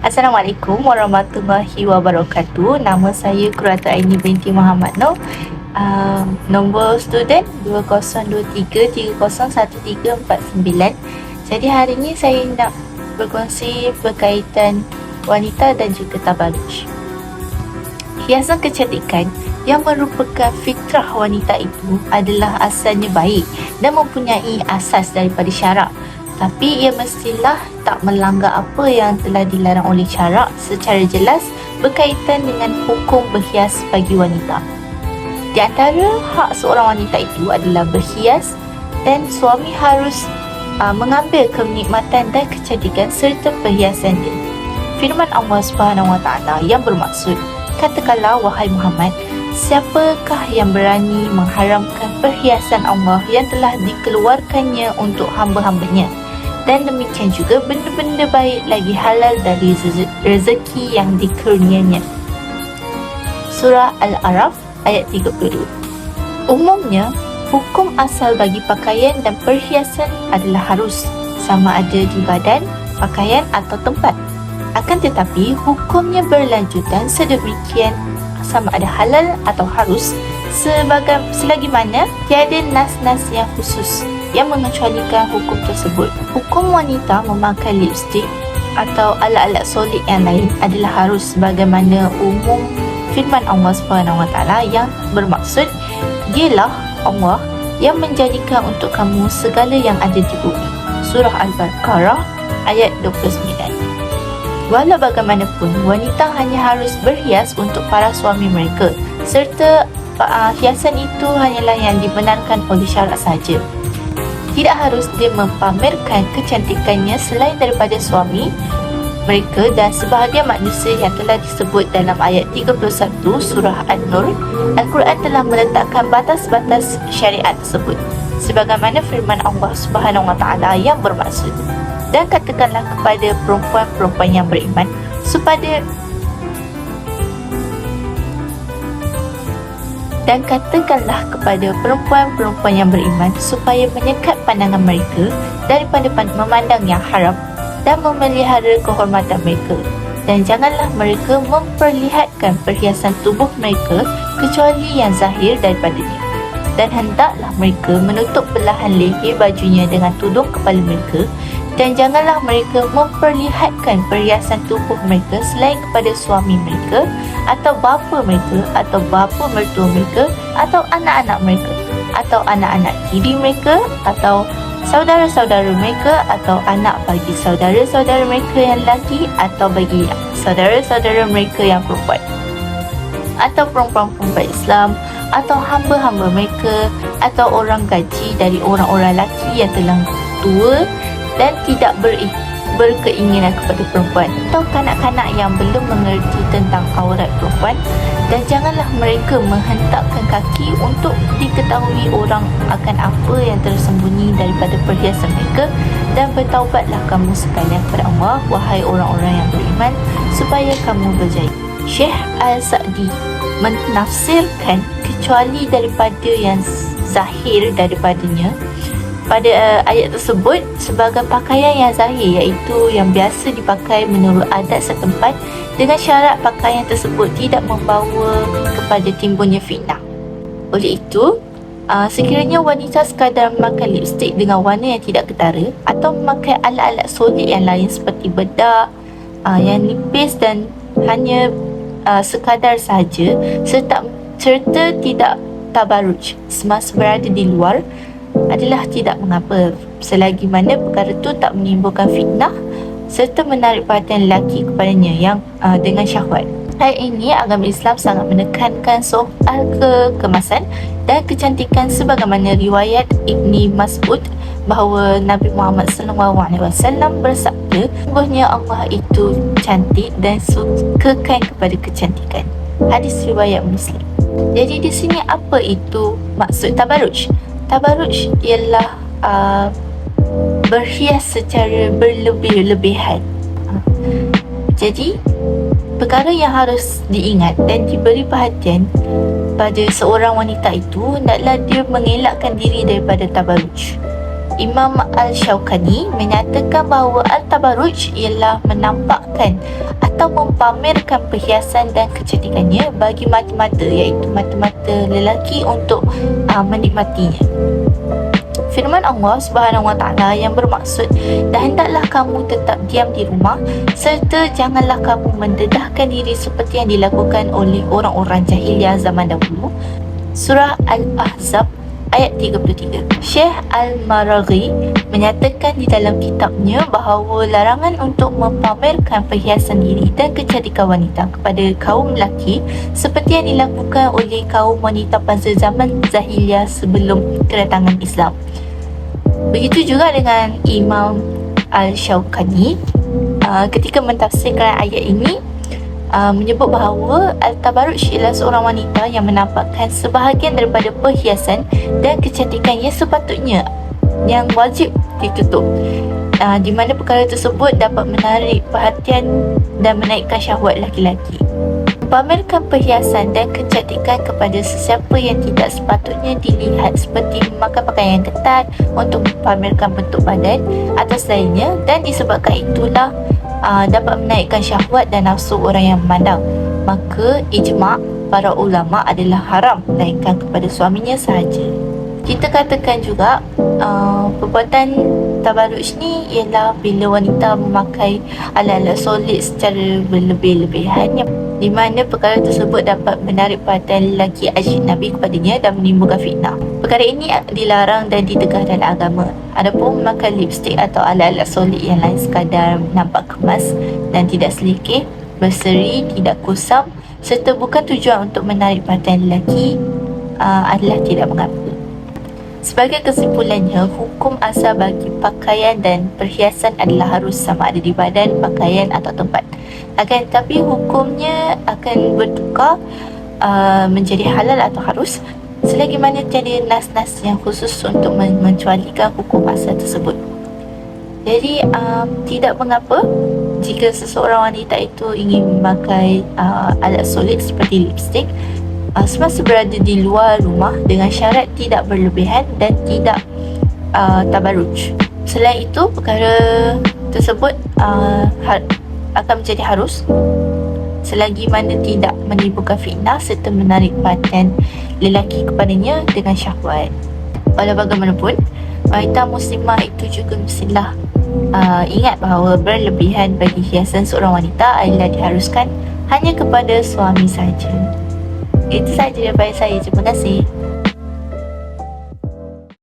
Assalamualaikum warahmatullahi wabarakatuh. Nama saya Qurratu Aini binti Muhammad Noor. Nombor student 2023301349. Jadi hari ini saya nak berkongsi berkaitan wanita dan juga tabaruj. Hiasan kecantikan yang merupakan fitrah wanita itu adalah asalnya baik dan mempunyai asas daripada syarak. Tapi ia mestilah tak melanggar apa yang telah dilarang oleh syarak secara jelas berkaitan dengan hukum berhias bagi wanita. Di antara hak seorang wanita itu adalah berhias dan suami harus mengambil kenikmatan dan kecantikan serta perhiasan dia. Firman Allah SWT yang bermaksud, katakanlah wahai Muhammad, siapakah yang berani mengharamkan perhiasan Allah yang telah dikeluarkannya untuk hamba-hambanya? Dan demikian juga benda-benda baik lagi halal dari rezeki yang dikurnianya. Surah Al-A'raf ayat 32. Umumnya, hukum asal bagi pakaian dan perhiasan adalah harus, sama ada di badan, pakaian atau tempat. Akan tetapi, hukumnya berlanjutan sedemikian sama ada halal atau harus selagi mana tiada nas-nas yang khusus yang mengecualikan hukum tersebut. Hukum wanita memakai lipstik atau alat-alat solid yang lain adalah harus sebagaimana umum firman Allah SWT yang bermaksud, dialah Allah yang menjadikan untuk kamu segala yang ada di bumi. Surah Al-Baqarah ayat 29. Walau bagaimanapun, wanita hanya harus berhias untuk para suami mereka, serta hiasan itu hanyalah yang dibenarkan oleh syarak saja. Tidak harus dia mempamerkan kecantikannya selain daripada suami mereka dan sebahagian manusia yang telah disebut dalam ayat 31 surah An-Nur. Al-Quran telah meletakkan batas-batas syariat tersebut sebagaimana firman Allah SWT yang bermaksud, dan katakanlah kepada perempuan-perempuan yang beriman supaya menyekat pandangan mereka daripada memandang yang haram dan memelihara kehormatan mereka, dan janganlah mereka memperlihatkan perhiasan tubuh mereka kecuali yang zahir daripadanya, dan hendaklah mereka menutup belahan leher bajunya dengan tudung kepala mereka, dan janganlah mereka memperlihatkan perhiasan tubuh mereka selain kepada suami mereka atau bapa mereka atau bapa mertua mereka atau anak-anak mereka atau anak-anak tiri mereka atau saudara-saudara mereka atau anak bagi saudara-saudara mereka yang lelaki atau bagi saudara-saudara mereka yang perempuan atau perempuan-perempuan Islam atau hamba-hamba mereka atau orang gaji dari orang-orang lelaki yang telah tua dan tidak berkeinginan kepada perempuan atau kanak-kanak yang belum mengerti tentang aurat perempuan, dan janganlah mereka menghentakkan kaki untuk diketahui orang akan apa yang tersembunyi daripada perhiasan mereka, dan bertaubatlah kamu sekalian kepada Allah, wahai orang-orang yang beriman, supaya kamu berjaya. Syekh Al-Sa'di menafsirkan kecuali daripada yang zahir daripadanya pada ayat tersebut sebagai pakaian yang zahir, iaitu yang biasa dipakai menurut adat setempat, dengan syarat pakaian tersebut tidak membawa kepada timbulnya fitnah. Oleh itu, sekiranya wanita sekadar memakai lipstik dengan warna yang tidak ketara atau memakai alat-alat solid yang lain seperti bedak yang nipis dan hanya sekadar sahaja serta tidak tabaruj semasa berada di luar, adalah tidak mengapa selagi mana perkara itu tak menimbulkan fitnah serta menarik perhatian lelaki kepadanya yang dengan syahwat. Ayat ini agama Islam sangat menekankan soal kekemasan dan kecantikan sebagaimana riwayat Ibni Mas'ud bahawa Nabi Muhammad SAW bersabda, sungguhnya Allah itu cantik dan sukakan kepada kecantikan. Hadis riwayat Muslim. Jadi di sini apa itu maksud tabaruj? Tabaruj ialah berhias secara berlebih-lebihan. Jadi, perkara yang harus diingat dan diberi perhatian pada seorang wanita itu hendaklah dia mengelakkan diri daripada tabaruj. Imam Al-Shawkani menyatakan bahawa Al-Tabarruj ialah menampakkan atau mempamerkan perhiasan dan kecantikannya bagi mata-mata, iaitu mata-mata lelaki untuk menikmatinya. Firman Allah Subhanahu Wa Taala yang bermaksud, dan hendaklah kamu tetap diam di rumah serta janganlah kamu mendedahkan diri seperti yang dilakukan oleh orang-orang jahiliah zaman dahulu. Surah Al-Ahzab ayat 33. Syekh Al-Maraghi menyatakan di dalam kitabnya bahawa larangan untuk mempamerkan perhiasan diri dan kecantikan wanita kepada kaum lelaki seperti yang dilakukan oleh kaum wanita pada zaman Zahiliyah sebelum kedatangan Islam. Begitu juga dengan Imam Al-Shawkani ketika mentafsirkan ayat ini, menyebut bahawa Al-Tabarruj ialah seorang wanita yang menampakkan sebahagian daripada perhiasan dan kecantikan yang sepatutnya, yang wajib ditutup, di mana perkara tersebut dapat menarik perhatian dan menaikkan syahwat laki-laki. Pamerkan perhiasan dan kecantikan kepada sesiapa yang tidak sepatutnya dilihat, seperti memakai pakaian yang ketat untuk pamerkan bentuk badan atau selainnya, dan disebabkan itulah dapat menaikkan syahwat dan nafsu orang yang memandang, maka ijma' para ulama adalah haram melainkan kepada suaminya sahaja. Kita katakan juga perbuatan tabarruj ni ialah bila wanita memakai alat-alat solid secara berlebih-lebihan, di mana perkara tersebut dapat menarik perhatian lelaki ajnabi kepadanya dan menimbulkan fitnah. Perkara ini dilarang dan ditegah dalam agama. Adapun memakai lipstik atau alat-alat solid yang lain sekadar nampak kemas dan tidak selikih, berseri, tidak kusam serta bukan tujuan untuk menarik perhatian lelaki adalah tidak mengapa. Sebagai kesimpulannya, hukum asal bagi pakaian dan perhiasan adalah harus sama ada di badan, pakaian atau tempat. Akan tetapi hukumnya akan bertukar menjadi halal atau harus selagi mana tiada nas-nas yang khusus untuk mencualikan hukum asal tersebut. Jadi tidak mengapa jika seseorang wanita itu ingin memakai alat solid seperti lipstik semasa berada di luar rumah dengan syarat tidak berlebihan dan tidak tabarruj. Selain itu, perkara tersebut akan menjadi harus selagi mana tidak menimbulkan fitnah serta menarik perhatian lelaki kepadanya dengan syahwat. Walau bagaimanapun, wanita muslimah itu juga mestilah ingat bahawa berlebihan bagi hiasan seorang wanita adalah diharuskan hanya kepada suami sahaja. Itu sahaja daripada saya. Terima kasih.